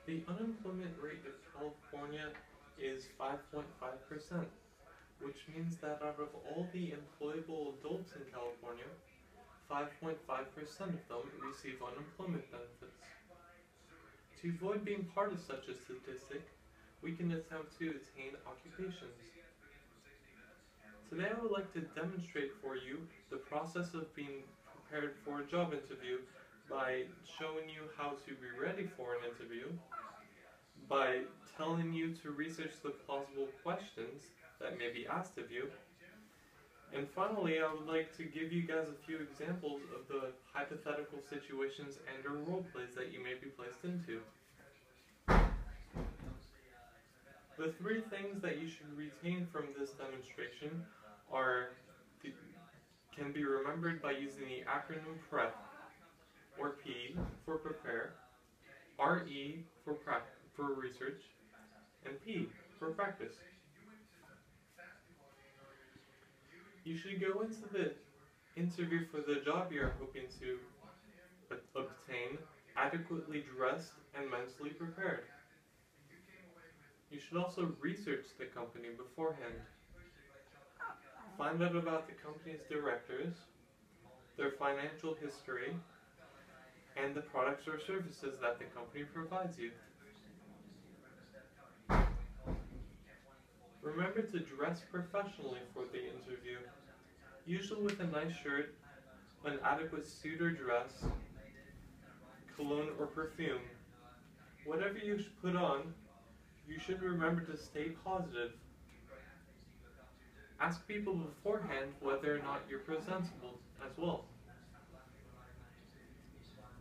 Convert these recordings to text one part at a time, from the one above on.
The unemployment rate of California is 5.5%, which means that out of all the employable adults in California, 5.5% of them receive unemployment benefits. To avoid being part of such a statistic, we can attempt to attain occupations. Today I would like to demonstrate for you the process of being prepared for a job interview by showing you how to be ready for an interview, by telling you to research the plausible questions that may be asked of you, and finally I would like to give you guys a few examples of the hypothetical situations and or role plays that you may be placed into. The three things that you should retain from this demonstration are can be remembered by using the acronym PREP, or P for prepare, RE for research, and P for practice. You should go into the interview for the job you're hoping to obtain adequately dressed and mentally prepared. You should also research the company beforehand. Find out about the company's directors, their financial history, and the products or services that the company provides you. Remember to dress professionally for the interview, usually with a nice shirt, an adequate suit or dress, cologne or perfume. Whatever you put on, you should remember to stay positive. Ask people beforehand whether or not you're presentable as well.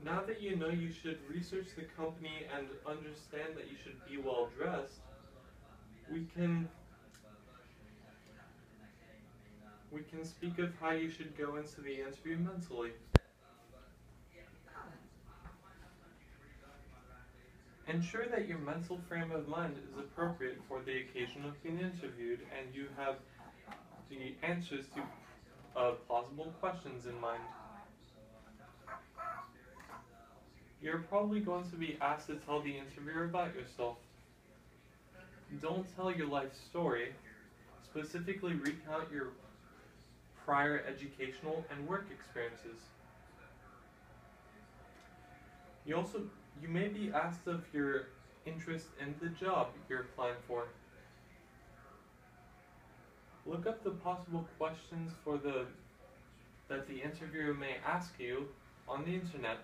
Now that you know you should research the company and understand that you should be well dressed, we can speak of how you should go into the interview mentally. Ensure that your mental frame of mind is appropriate for the occasion of being interviewed and you have the answers to plausible questions in mind. You're probably going to be asked to tell the interviewer about yourself. Don't tell your life story. Specifically recount your prior educational and work experiences. You may be asked of your interest in the job you're applying for. Look up the possible questions that the interviewer may ask you on the internet.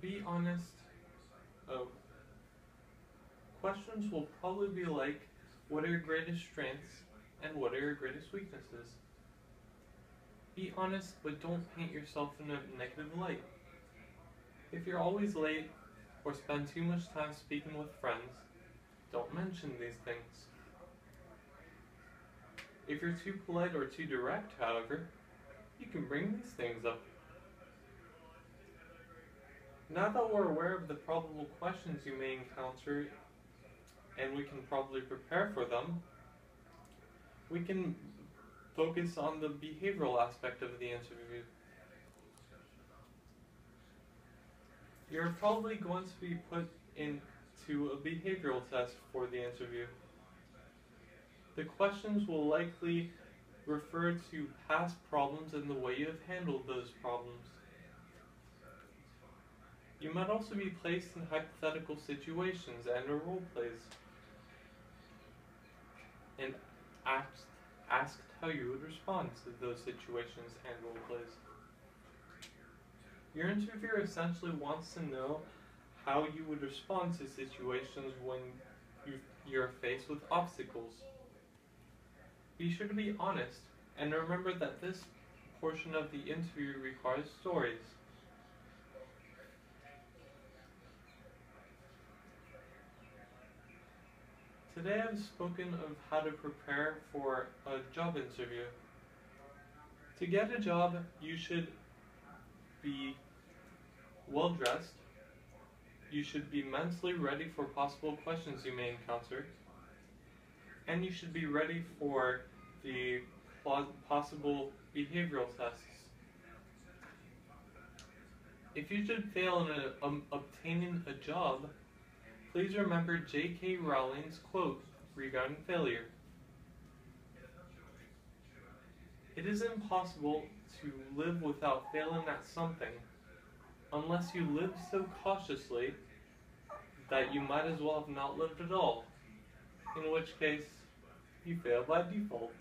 Be honest. Questions will probably be like, what are your greatest strengths and what are your greatest weaknesses? Be honest, but don't paint yourself in a negative light. If you're always late or spend too much time speaking with friends, don't mention these things. If you're too polite or too direct, however, you can bring these things up. Now that we're aware of the probable questions you may encounter and we can probably prepare for them, we can focus on the behavioral aspect of the interview. You're probably going to be put into a behavioral test for the interview. The questions will likely refer to past problems and the way you have handled those problems. You might also be placed in hypothetical situations and or role plays, and asked how you would respond to those situations and role plays. Your interviewer essentially wants to know how you would respond to situations when you're faced with obstacles. Be sure to be honest, and remember that this portion of the interview requires stories. Today I've spoken of how to prepare for a job interview. To get a job, you should be well dressed, you should be mentally ready for possible questions you may encounter, and you should be ready for the possible behavioral tests. If you should fail in obtaining a job, please remember J.K. Rowling's quote regarding failure. It is impossible to live without failing at something unless you live so cautiously that you might as well have not lived at all, in which case you fail by default.